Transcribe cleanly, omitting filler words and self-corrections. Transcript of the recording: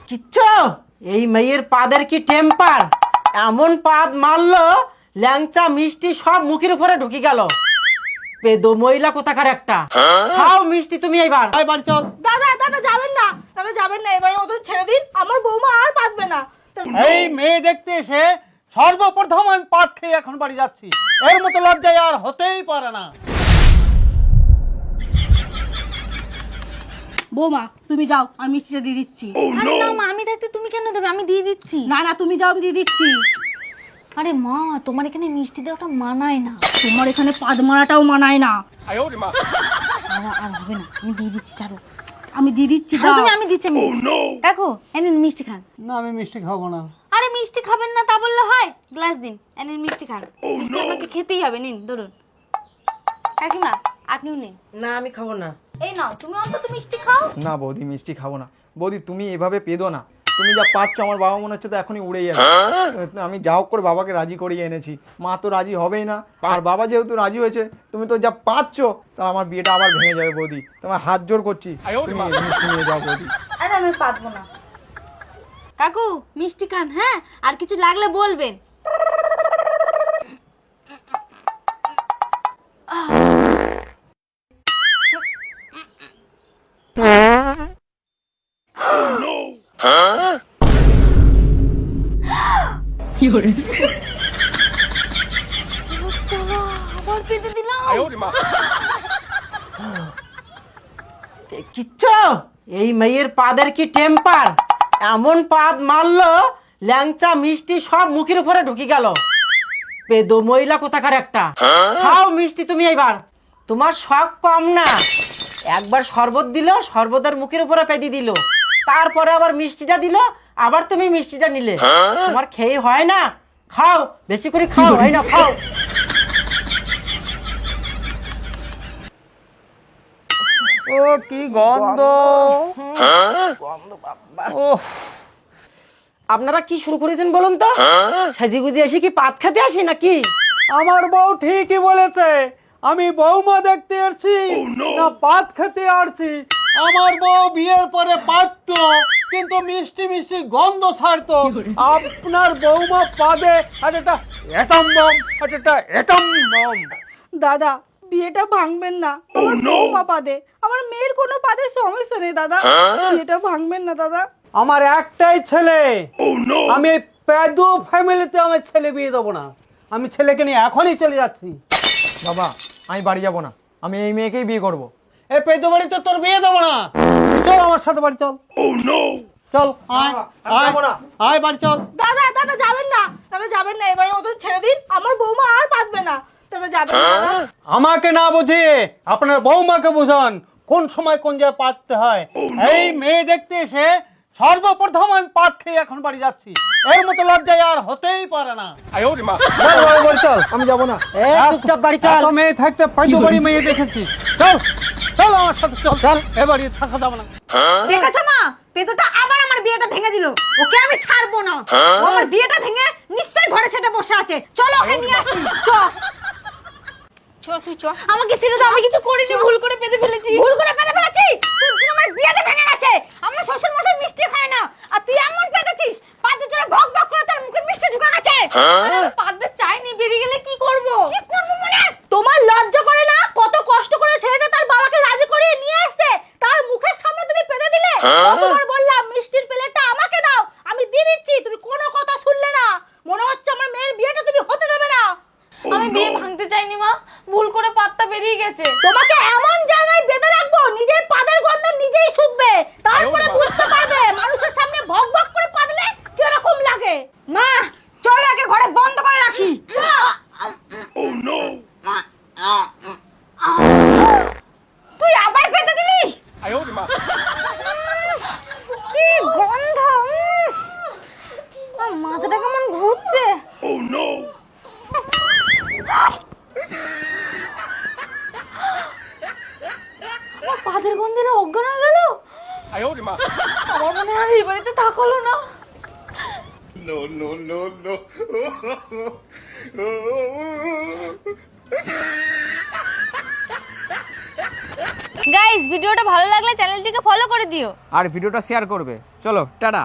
কিচ্ছু এই মেয়ের পাদের কি টেম্পার, এমন পাদ মারলো ল্যাংচা মিষ্টি সব মুখের উপরে ঢুকে গেল। পেদো মহিলা কোথাকার একটা। খাও মিষ্টি তুমি এইবার। এবার চল। দাদা দাদা যাবেন না, দাদা যাবেন না, এবারে মতন ছেড়ে দিন, আমার বৌমা আর পাতবে না। এই মেয়ে দেখতে এসে সর্বপ্রথম আমি পাত খেয়ে এখন বাড়ি যাচ্ছি, এর মতো লজ্জায় আর হতেই পারে না। বৌমা তুমি যাও, আমি মিষ্টিটা দিয়ে দিচ্ছি। আরে না মা, আমি থাকতে তুমি কেন দেবে, আমি দিয়ে দিচ্ছি। না না তুমি যাও, আমি দিয়ে দিচ্ছি। আরে মা, তোমার এখানে মিষ্টি দেওয়াটা মানায় না। তোমার এখানে পাদ মারাটাও মানায় না। আর হবে না, আমি দিয়ে দিচ্ছি, ছাড়ো। আমি দিয়ে দিচ্ছি, ছাড়ো দাও। তুমি, আমি দিচ্ছি। কাকু এনেন মিষ্টি খান। না আমি মিষ্টি খাবো না। আরে মিষ্টি খাবেন না তা বললে হয়? গ্লাস দিন, এনেন মিষ্টি খান। মিষ্টি আপনাকে খেতেই হবে, নিন ধরুন। কাকিমা আপনিও নিন। না আমি খাবো না। এই নাও, তুমি অন্তত মিষ্টি খাও। না বৌদি মিষ্টি খাবো না। বৌদি তুমি এভাবে পেদো না, তুমি যা পাচ্ছ আমার বাবা মনে হচ্ছে তো এখনই উড়ে যাবে। আমি যা হোক করে বাবাকে রাজি করিয়ে এনেছি, মা তো রাজি হবেই না, আর বাবা যেহেতু রাজি হয়েছে তুমি তো যা পাচ্ছ তা আমার বিয়েটা আবার ভেঙে যাবে। বৌদি তোমার হাত জোর করছি, তুমি মিষ্টি নিয়ে যাও বৌদি। আরে আমি পারবো না। কাকু মিষ্টি খান, হ্যাঁ, আর কিছু লাগলে বলবেন। আবার পেতে দিলাম। কিচ্ছু এই মেয়ের পাদের কি টেম্পার, এমন পাদ মারলো ল্যাংচা মিষ্টি সব মুখের উপরে ঢুকে গেল। পেদো মহিলা কোথাকার একটা। খাও মিষ্টি তুমি এইবার। তোমার শখ কম না, একবার শরবত দিল, শরবতের মুখের উপরে পেদি দিল, তারপরে আবার মিষ্টিটা দিল, আবার তুমি মিষ্টিটা নিলে। তোমার খেয়ে হয় না? খাও বেশি করে খাও, হয় না খাও। ও কি গন্ধ! ও আপনারা কি শুরু করেছেন বলুন তো? সাজিগুজি এসে কি পাত খেতে আসি নাকি? আমার বউ ঠিকই বলেছে, আমি বৌমা দেখতে আসছি না পাত খেতে আসছি। আমার বউ বিয়ের পরে পাততো, কিন্তু মিষ্টি মিষ্টি গন্ধ ছাড়তো। আপনার বৌমা পাদে আর এটা এটম বম, আর এটা এটম বম। দাদা বিয়েটা ভাঙবেন না, আমার বৌমা পাদে, আমার মেয়ের কোনো পাদে সমস্যা নেই দাদা। বিয়েটা ভাঙবেন না দাদা। আমার একটাই ছেলে, আমি এই পেদু ফ্যামিলিতে আমার ছেলে বিয়ে দেবো না। আমি ছেলেকে নিয়ে এখনই চলে যাচ্ছি। বাবা আমি বাড়ি যাব না, আমি এই মেয়েকেই বিয়ে করব। এই পেদু বাড়িতে তোর বিয়ে দেবো না। চল আমার সাথে বাড়ি চল। চল আয় আয় আয় বাড়ি চল। দাদা দাদা যাবেন না, দাদা যাবেন না, এবারে মতন ছেড়ে দিন, আমার বৌমা আর পাতবে না। দাদা যাবেন না দাদা। আমাকে না বুঝিয়ে আপনার বৌমাকে বুঝান কোন সময় কোন জায়গায় পাততে হয়। এই মেয়ে দেখতে এসে সর্বপ্রথম আমি পাত খেয়ে এখন বাড়ি যাচ্ছি, এর মতো লজ্জায় আর হতেই পারে না। চল আমি যাব না। চুপচাপ বাড়ি চল। এত মেয়ে থাকতে পেদু বাড়ি মেয়ে দেখেছি। চল চল আমার সাথে চল। চল এ বাড়ি থাকা যাবে না। দেখেছো মা, পেতোটা আবার আমার বিয়েটা ভেঙে দিল। ওকে আমি ছাড়বো না। ও আমার বিয়েটা ভেঙে নিশ্চয়ই ঘরে সেটা বসে আছে। চলো ওকে নিয়ে আসি। চ তুই চ। আমাকে ছেড়ে দাও, আমি কিছু করিনি, ভুল করে পেতে ফেলেছি। ভুল করে পেতে ফেলেছি? তোর জন্য আমার বিয়েটা ভেঙে গেছে। আমার শ্বশুর মশাই মিষ্টি খায় না, আর তুই এমন পেতেছিস পাতে জন্য ভক ভক করে তার মুখে মিষ্টি ঢুকে গেছে। আমি পাতে চাইনি, বেরিয়ে গেলে কি করব? কি করব মানে? তোমার লজ্জা করে না? কত কষ্ট করে ছেলেটা তার বাবাকে রাজি করিয়ে নিয়ে আসছে, তার মুখের সামনে তুমি পেতে দিলে। কতবার বললাম মিষ্টির প্লেটটা আমাকে দাও, আমি দিয়ে দিচ্ছি, তুমি কোনো কথা শুনলে না। মনে হচ্ছে আমার মেয়ের বিয়েটা তুমি হতে দেবে না। আমি বিয়ে ভাঙতে চাইনি মা, ভুল করে পাতটা বেরিয়ে গেছে। তোমাকে এমন জায়গায় বেঁধে রাখবো নিজের পাদের গন্ধ নিজেই শুকবে, তারপরে বুঝতে পারবে মানুষের সামনে ভক ভক করে পাদলে কিরকম লাগে। মা চল আগে ঘরে বন্ধ করে রাখি। তুই আবার পেতে দিলি? কি গন্ধ! মাথাটা কেমন ঘুরছে। পাদের গন্ধে অজ্ঞান হয়ে গেল। আমার মনে হয় এই বাড়িতে থাকলো না। গাইস ভিডিওটা ভালো লাগলে চ্যানেলটিকে ফলো করে দিও আর ভিডিওটা শেয়ার করবে। চলো টাটা।